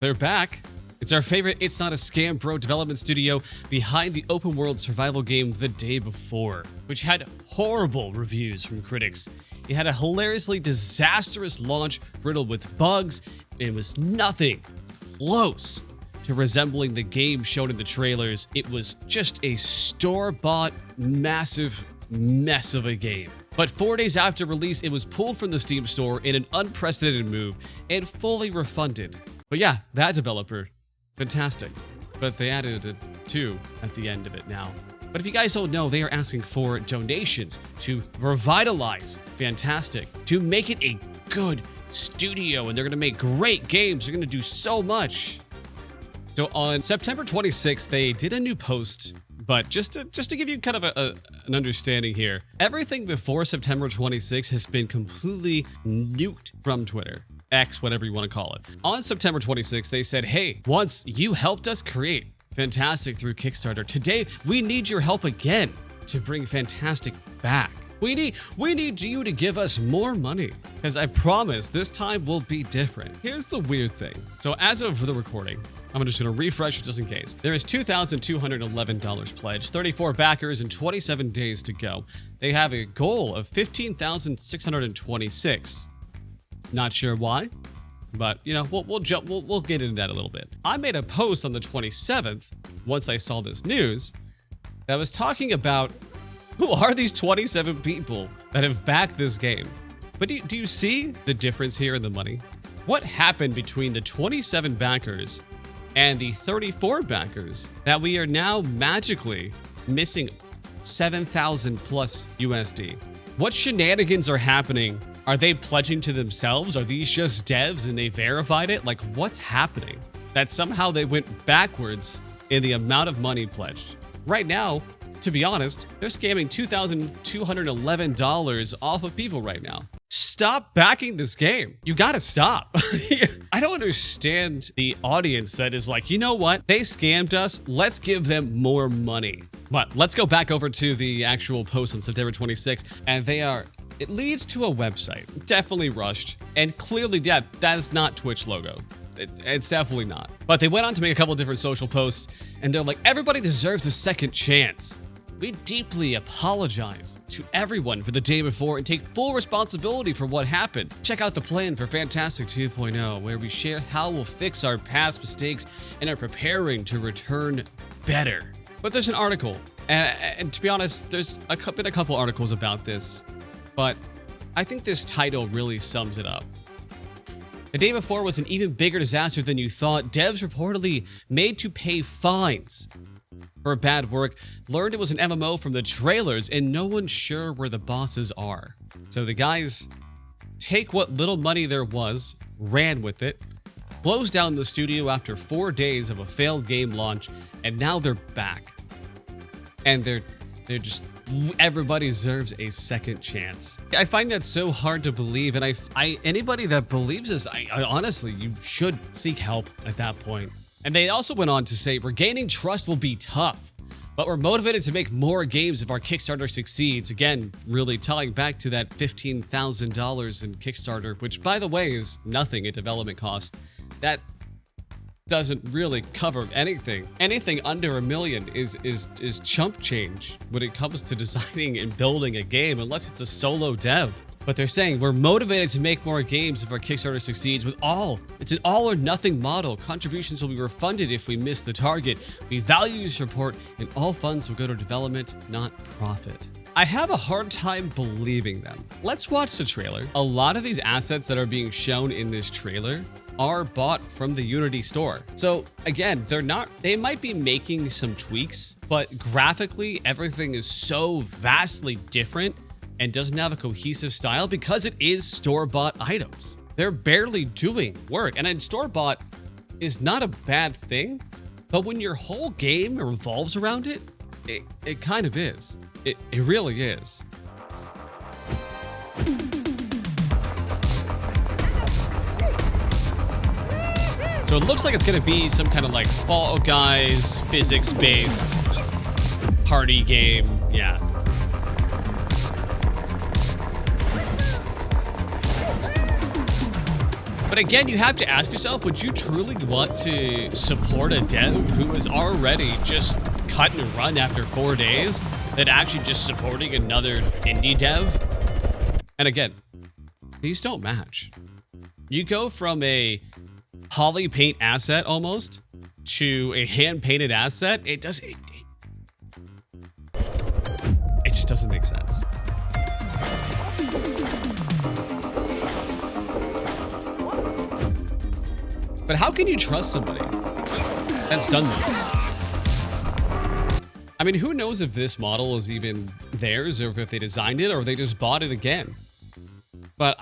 They're back. It's our favorite It's Not a Scam Bro development studio behind the open world survival game The Day Before, which had horrible reviews from critics. It had a hilariously disastrous launch riddled with bugs, and it was nothing close to resembling the game shown in the trailers. It was just a store-bought, massive mess of a game. But 4 days after release, it was pulled from the Steam store in an unprecedented move and fully refunded. But yeah, that developer, Fntastic. But they added a 2 at the end of it now. But if you guys don't know, they are asking for donations to revitalize Fntastic, to make it a good studio, and they're going to make great games. They're going to do so much. So on September 26th, they did a new post, but just to give you kind of an understanding here, everything before September 26th has been completely nuked from Twitter. X, whatever you want to call it. On September 26th, they said, hey, once you helped us create Fntastic through Kickstarter, today we need your help again to bring Fntastic back. We need you to give us more money, because I promise this time will be different. Here's the weird thing. So as of the recording, I'm just going to refresh just in case. There is $2,211 pledged, 34 backers, and 27 days to go. They have a goal of $15,626. Not sure why, but you know, we'll get into that a little bit. I made a post on the 27th once I saw this news that was talking about who are these 27 people that have backed this game. But do you see the difference here in the money? What happened between the 27 backers and the 34 backers that we are now magically missing 7,000 plus USD? What shenanigans are happening? Are they pledging to themselves? Are these just devs and they verified it? Like, what's happening? That somehow they went backwards in the amount of money pledged. Right now, to be honest, they're scamming $2,211 off of people right now. Stop backing this game. You gotta stop. I don't understand the audience that is like, you know what? They scammed us. Let's give them more money. But let's go back over to the actual post on September 26th, and it leads to a website. Definitely rushed. And clearly, yeah, that is not Twitch logo. It's definitely not. But they went on to make a couple different social posts, and they're like, everybody deserves a second chance. We deeply apologize to everyone for the day before and take full responsibility for what happened. Check out the plan for Fntastic 2.0, where we share how we'll fix our past mistakes and are preparing to return better. But there's an article, and to be honest, there's been a couple articles about this, but I think this title really sums it up. The day before was an even bigger disaster than you thought. Devs reportedly made to pay fines for bad work, learned it was an MMO from the trailers, and no one's sure where the bosses are. So the guys take what little money there was, ran with it, closed down the studio after 4 days of a failed game launch, and now they're back. And they're just, everybody deserves a second chance. I find that so hard to believe, and anybody that believes this, I honestly, you should seek help at that point. And they also went on to say, regaining trust will be tough, but we're motivated to make more games if our Kickstarter succeeds. Again, really tying back to that $15,000 in Kickstarter, which by the way is nothing in development cost. That doesn't really cover anything. Anything under $1 million is chump change when it comes to designing and building a game, unless it's a solo dev. But they're saying we're motivated to make more games if our Kickstarter succeeds. It's an all or nothing model. Contributions will be refunded if we miss the target. We value your support, and all funds will go to development, not profit. I have a hard time believing them. Let's watch the trailer. A lot of these assets that are being shown in this trailer are bought from the Unity store. So again, they might be making some tweaks, but graphically, everything is so vastly different and doesn't have a cohesive style because it is store-bought items. They're barely doing work, and then store-bought is not a bad thing, but when your whole game revolves around it, it kind of is. It really is. So it looks like it's gonna be some kind of like Fall Guys, physics-based party game, yeah. But again, you have to ask yourself, would you truly want to support a dev who is already just cut and run after 4 days than actually just supporting another indie dev? And again, these don't match. You go from a poly paint asset almost to a hand painted asset. It just doesn't make sense. But how can you trust somebody that's done this? I mean, who knows if this model is even theirs, or if they designed it, or they just bought it again. But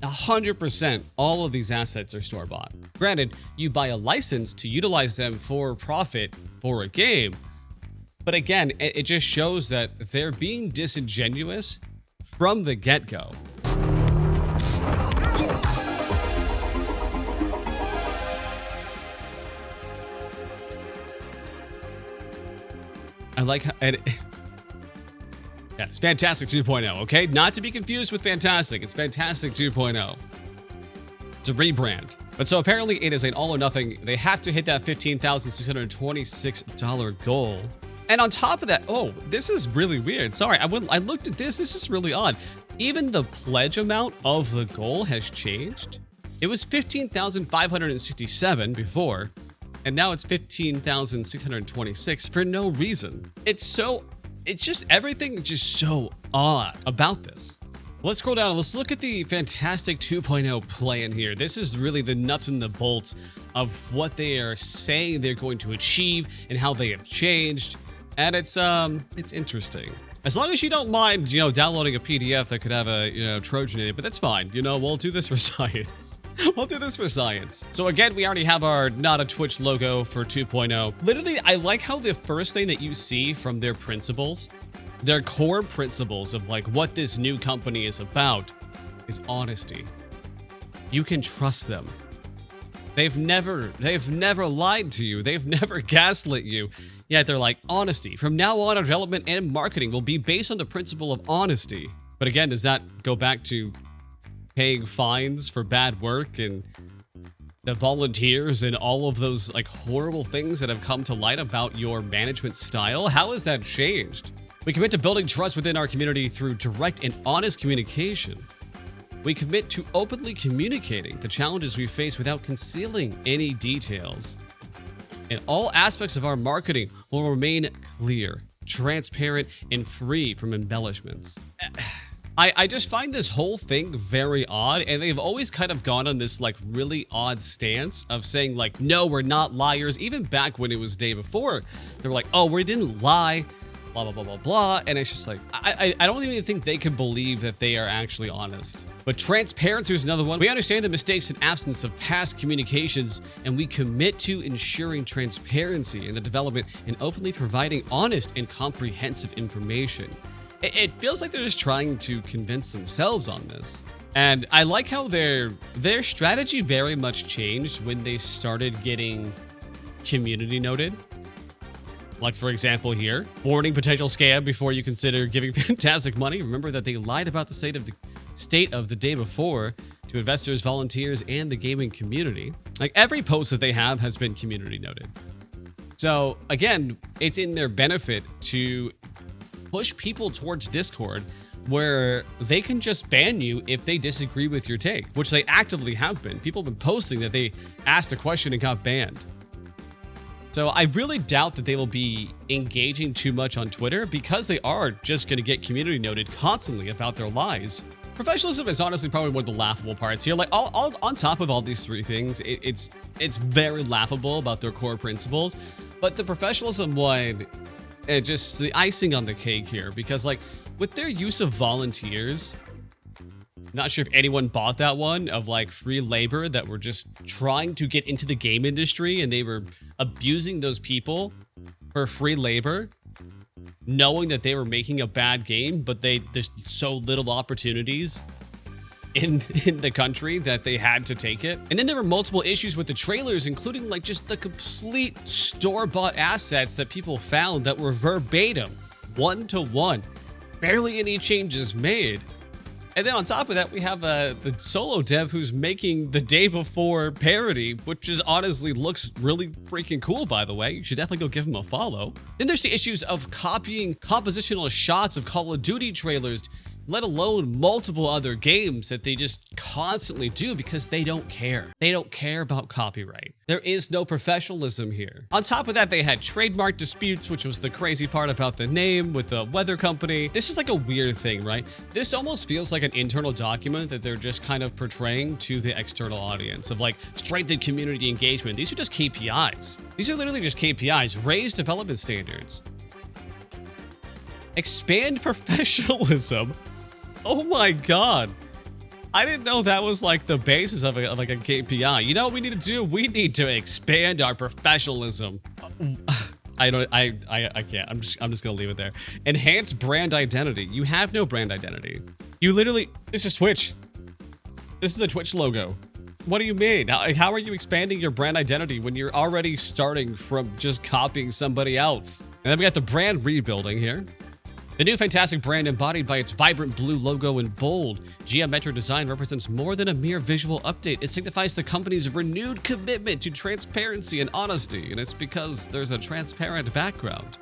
100% all of these assets are store-bought. Granted, you buy a license to utilize them for profit for a game. But again, it just shows that they're being disingenuous from the get-go. I like how... Yeah, it's Fntastic 2.0, okay? Not to be confused with Fntastic. It's Fntastic 2.0. It's a rebrand. But so apparently it is an all or nothing. They have to hit that $15,626 goal. And on top of that, oh, this is really weird. Sorry, I looked at this. This is really odd. Even the pledge amount of the goal has changed. It was 15,567 before, and now it's 15,626 for no reason. It's just everything is just so odd about this. Let's scroll down and let's look at the Fntastic 2.0 plan here. This is really the nuts and the bolts of what they are saying they're going to achieve and how they have changed. And it's interesting. As long as you don't mind, downloading a PDF that could have a, Trojan in it, but that's fine. We'll do this for science. We'll do this for science. So again, we already have our not a Twitch logo for 2.0. Literally, I like how the first thing that you see from their principles, their core principles of like what this new company is about, is honesty. You can trust them. They've never lied to you. They've never gaslit you. Yet they're like, honesty. From now on, our development and marketing will be based on the principle of honesty. But again, does that go back to paying fines for bad work and the volunteers and all of those like horrible things that have come to light about your management style? How has that changed? We commit to building trust within our community through direct and honest communication. We commit to openly communicating the challenges we face without concealing any details. And all aspects of our marketing will remain clear, transparent, and free from embellishments. I just find this whole thing very odd, and they've always kind of gone on this like really odd stance of saying like, no, we're not liars. Even back when it was day before, they were like, oh, we didn't lie, blah, blah, blah, blah, blah. And it's just like, I don't even think they can believe that they are actually honest. But transparency is another one. We understand the mistakes and absence of past communications, and we commit to ensuring transparency in the development and openly providing honest and comprehensive information. It feels like they're just trying to convince themselves on this. And I like how their strategy very much changed when they started getting community noted. Like, for example, here, warning potential scam before you consider giving Fntastic money. Remember that they lied about the state of the day before to investors, volunteers, and the gaming community. Like, every post that they have has been community noted. So again, it's in their benefit to push people towards Discord where they can just ban you if they disagree with your take, which they actively have been. People have been posting that they asked a question and got banned. So I really doubt that they will be engaging too much on Twitter because they are just going to get community noted constantly about their lies. Professionalism is honestly probably one of the laughable parts here. Like, all on top of all these three things, it's very laughable about their core principles. But the professionalism one, just the icing on the cake here, because like with their use of volunteers, not sure if anyone bought that one of like free labor that were just trying to get into the game industry and they were abusing those people for free labor, knowing that they were making a bad game, but there's so little opportunities in the country that they had to take it. And then there were multiple issues with the trailers, including like just the complete store-bought assets that people found that were verbatim, one-to-one, barely any changes made. And then on top of that, we have the solo dev who's making the day before parody, which is honestly looks really freaking cool, by the way. You should definitely go give him a follow. Then there's the issues of copying compositional shots of Call of Duty trailers, let alone multiple other games that they just constantly do because they don't care. They don't care about copyright. There is no professionalism here. On top of that, they had trademark disputes, which was the crazy part about the name with the weather company. This is like a weird thing, right? This almost feels like an internal document that they're just kind of portraying to the external audience of like strengthened community engagement. These are just KPIs. These are literally just KPIs. Raise development standards. Expand professionalism. Oh my God. I didn't know that was like the basis of like a KPI. You know what we need to do? We need to expand our professionalism. I can't. I'm just gonna leave it there. Enhance brand identity. You have no brand identity. You literally, this is Twitch. This is a Twitch logo. What do you mean? How are you expanding your brand identity when you're already starting from just copying somebody else? And then we got the brand rebuilding here. The new Fntastic brand, embodied by its vibrant blue logo and bold geometric design, represents more than a mere visual update. It signifies the company's renewed commitment to transparency and honesty, and it's because there's a transparent background.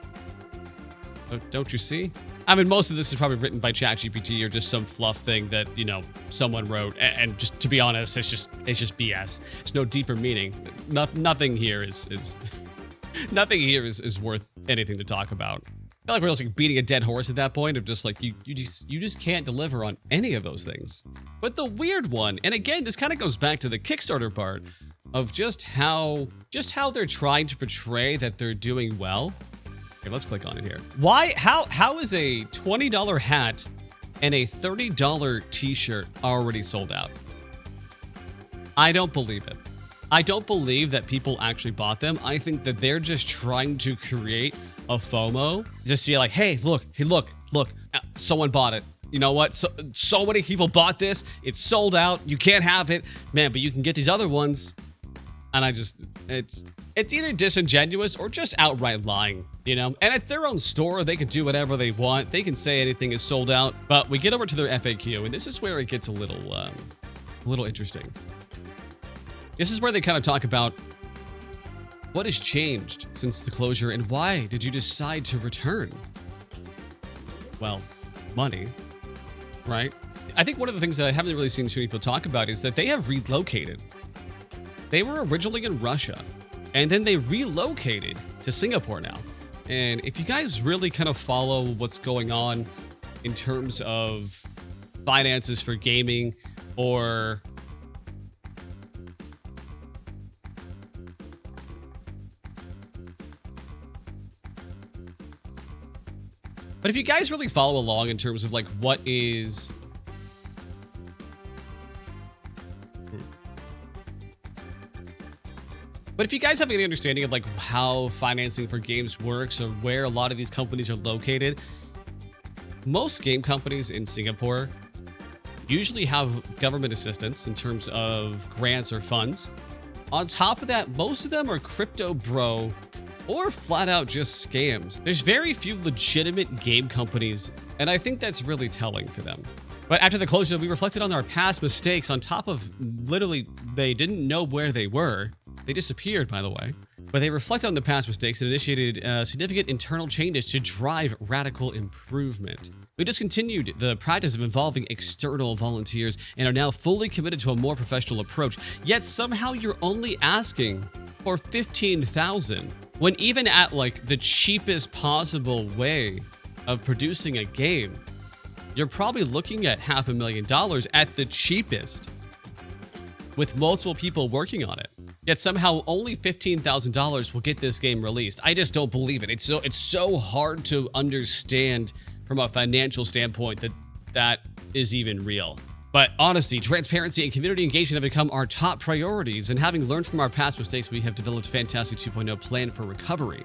Don't you see? I mean, most of this is probably written by ChatGPT or just some fluff thing that, you know, someone wrote. And just to be honest, it's just BS. There's no deeper meaning. Nothing here is nothing here is worth anything to talk about. I feel like we're just like beating a dead horse at that point of just like you just can't deliver on any of those things. But the weird one, and again, this kind of goes back to the Kickstarter part of just how they're trying to portray that they're doing well. Okay, let's click on it here. How is a $20 hat and a $30 t-shirt already sold out? I don't believe it. I don't believe that people actually bought them. I think that they're just trying to create a FOMO. Just to be like, hey, look, someone bought it. You know what? So many people bought this. It's sold out. You can't have it. Man, but you can get these other ones. And it's either disingenuous or just outright lying, you know? And at their own store, they can do whatever they want. They can say anything is sold out. But we get over to their FAQ, and this is where it gets a little interesting. This is where they kind of talk about what has changed since the closure and why did you decide to return? Well, money, right? I think one of the things that I haven't really seen too many people talk about is that they have relocated. They were originally in Russia, and then they relocated to Singapore now. And if you guys really kind of follow what's going on in terms of finances for gaming or but if you guys really follow along in terms of like what is But if you guys have any understanding of like how financing for games works or where a lot of these companies are located, most game companies in Singapore usually have government assistance in terms of grants or funds. On top of that, most of them are crypto bro or flat out just scams. There's very few legitimate game companies, and I think that's really telling for them. But after the closure, we reflected on our past mistakes on top of literally they didn't know where they were. They disappeared, by the way. But they reflected on the past mistakes and initiated significant internal changes to drive radical improvement. We discontinued the practice of involving external volunteers and are now fully committed to a more professional approach. Yet somehow you're only asking for $15,000 when even at like the cheapest possible way of producing a game, you're probably looking at $500,000 at the cheapest with multiple people working on it. Yet somehow only $15,000 will get this game released. I just don't believe it. It's so hard to understand from a financial standpoint that is even real. But honesty, transparency, and community engagement have become our top priorities. And having learned from our past mistakes, we have developed Fntastic 2.0 plan for recovery.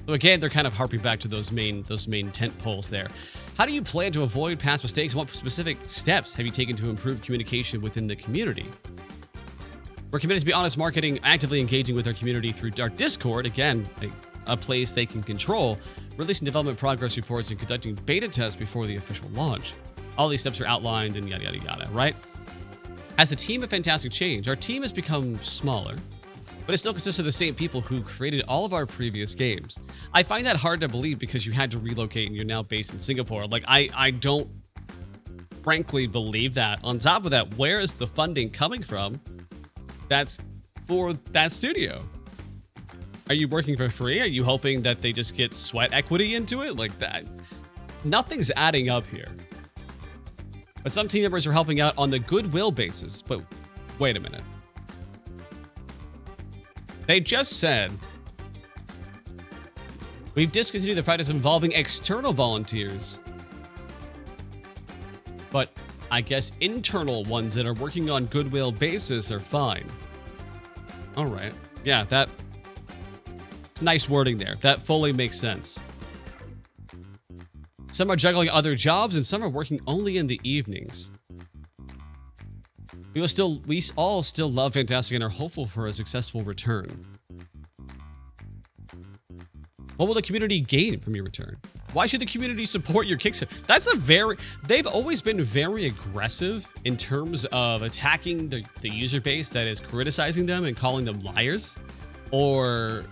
So again, they're kind of harping back to those main tent poles there. How do you plan to avoid past mistakes? What specific steps have you taken to improve communication within the community? We're committed to be honest marketing, actively engaging with our community through our Discord, again, a place they can control, releasing development progress reports, and conducting beta tests before the official launch. All these steps are outlined and yada, yada, yada, right? As the team of Fntastic changed, our team has become smaller, but it still consists of the same people who created all of our previous games. I find that hard to believe because you had to relocate and you're now based in Singapore. Like, I don't frankly believe that. On top of that, where is the funding coming from that's for that studio? Are you working for free? Are you hoping that they just get sweat equity into it? Like that? Nothing's adding up here. But some team members are helping out on the goodwill basis. But wait a minute. They just said, we've discontinued the practice involving external volunteers. But I guess internal ones that are working on goodwill basis are fine. All right. Yeah, that's nice wording there. That fully makes sense. Some are juggling other jobs and some are working only in the evenings. We all still love Fntastic and are hopeful for a successful return. What will the community gain from your return? Why should the community support your Kickstarter? They've always been very aggressive in terms of attacking the user base that is criticizing them and calling them liars. Or,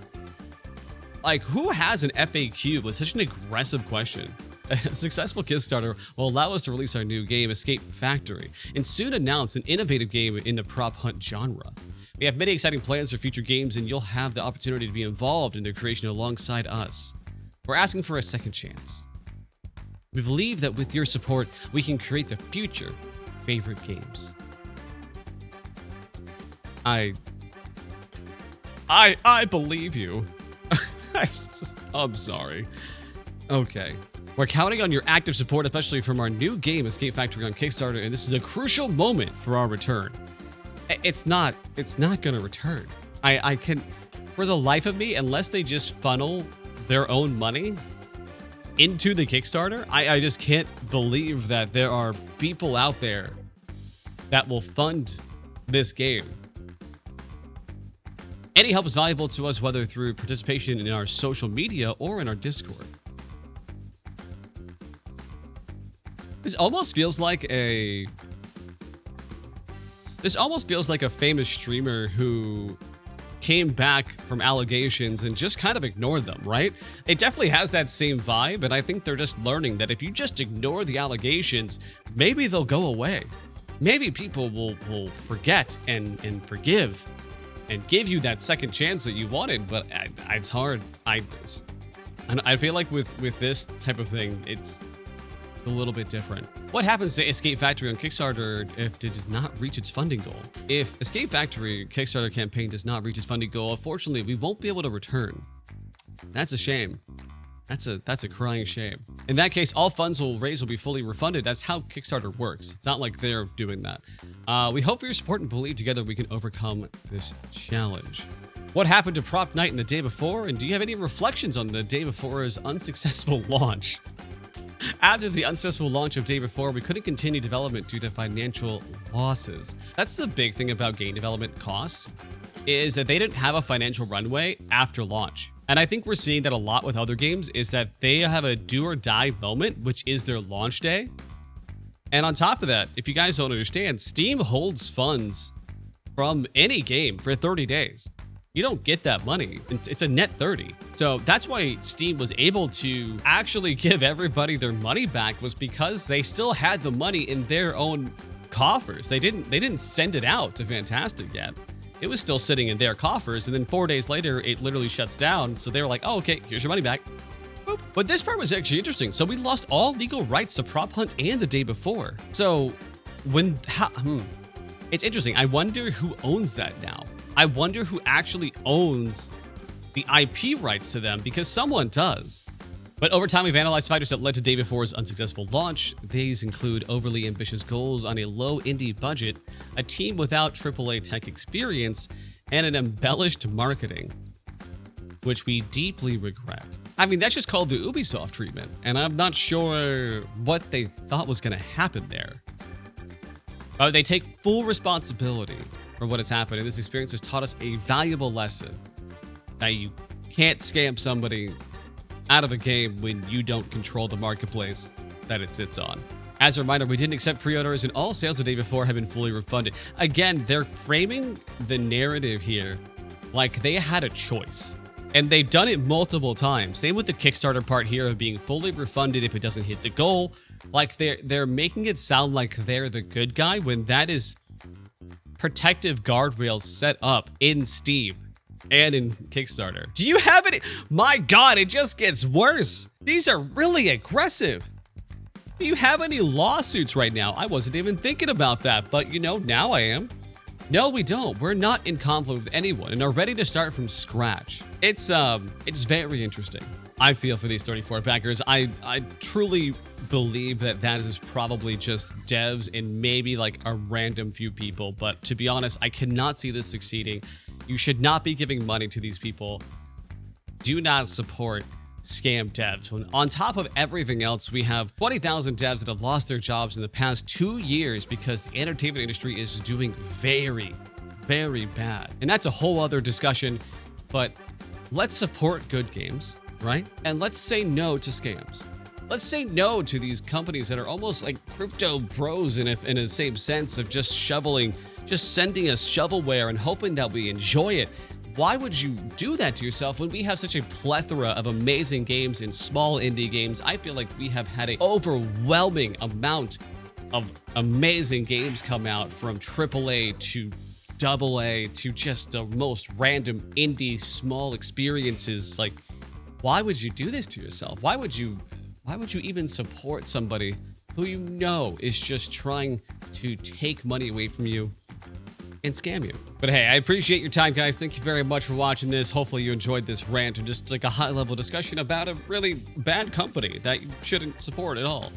like, who has an FAQ with such an aggressive question? A successful Kickstarter will allow us to release our new game, Escape Factory, and soon announce an innovative game in the prop hunt genre. We have many exciting plans for future games, and you'll have the opportunity to be involved in their creation alongside us. We're asking for a second chance. We believe that with your support, we can create the future favorite games. I believe you. I'm sorry. Okay. We're counting on your active support, especially from our new game, Escape Factory on Kickstarter, and this is a crucial moment for our return. It's not gonna return. I can, for the life of me, unless they just funnel their own money into the Kickstarter, I just can't believe that there are people out there that will fund this game. Any help is valuable to us, whether through participation in our social media or in our Discord. This almost feels like a famous streamer who came back from allegations and just kind of ignored them, right? It definitely has that same vibe, and I think they're just learning that if you just ignore the allegations, maybe they'll go away. Maybe people will forget and forgive and give you that second chance that you wanted, but it's hard. I feel like with this type of thing, it's a little bit different. What happens to Escape Factory on Kickstarter if it does not reach its funding goal? If Escape Factory Kickstarter campaign does not reach its funding goal, unfortunately, we won't be able to return. That's a shame. That's a crying shame. In that case, all funds raised will be fully refunded. That's how Kickstarter works. It's not like they're doing that. We hope for your support and believe together we can overcome this challenge. What happened to Prop Night in the day before? And do you have any reflections on the day before's unsuccessful launch? After the unsuccessful launch of Day Before, we couldn't continue development due to financial losses. That's the big thing about game development costs, is that they didn't have a financial runway after launch. And I think we're seeing that a lot with other games, is that they have a do or die moment, which is their launch day. And on top of that, if you guys don't understand, Steam holds funds from any game for 30 days. You don't get that money. It's a net 30. So that's why Steam was able to actually give everybody their money back, was because they still had the money in their own coffers. They didn't send it out to Fntastic yet. It was still sitting in their coffers, and then 4 days later, it literally shuts down. So they were like, oh, okay, here's your money back. Boop. But this part was actually interesting. So we lost all legal rights to Prop Hunt and the Day Before. So it's interesting. I wonder who owns that now. I wonder who actually owns the IP rights to them, because someone does. But over time, we've analyzed factors that led to Day Before's unsuccessful launch. These include overly ambitious goals on a low indie budget, a team without AAA tech experience, and an embellished marketing, which we deeply regret. I mean, that's just called the Ubisoft treatment, and I'm not sure what they thought was going to happen there. They take full responsibility for what has happened, and this experience has taught us a valuable lesson that you can't scam somebody out of a game when you don't control the marketplace that it sits on. As a reminder, we didn't accept pre-orders and all sales the day before have been fully refunded. Again, they're framing the narrative here like they had a choice. And they've done it multiple times. Same with the Kickstarter part here of being fully refunded if it doesn't hit the goal. Like they're making it sound like they're the good guy when that is protective guardrails set up in Steam and in Kickstarter. Do you have any? My God, it just gets worse. These are really aggressive. Do you have any lawsuits right now? I wasn't even thinking about that, but you know, now I am. No, we don't. We're not in conflict with anyone and are ready to start from scratch. It's very interesting. I feel for these 34 backers. I truly believe that is probably just devs and maybe like a random few people. But to be honest, I cannot see this succeeding. You should not be giving money to these people. Do not support scam devs. When on top of everything else, we have 20,000 devs that have lost their jobs in the past 2 years because the entertainment industry is doing very, very bad. And that's a whole other discussion, but let's support good games, right? And let's say no to scams. Let's say no to these companies that are almost like crypto bros in the same sense of just sending us shovelware and hoping that we enjoy it. Why would you do that to yourself when we have such a plethora of amazing games and small indie games? I feel like we have had an overwhelming amount of amazing games come out from AAA to AA to just the most random indie small experiences. Like, why would you do this to yourself? Why would you even support somebody who you know is just trying to take money away from you and scam you? But hey, I appreciate your time, guys. Thank you very much for watching this. Hopefully you enjoyed this rant and just like a high-level discussion about a really bad company that you shouldn't support at all.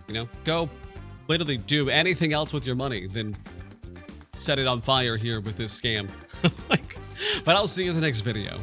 You know, go literally do anything else with your money than set it on fire here with this scam. But I'll see you in the next video.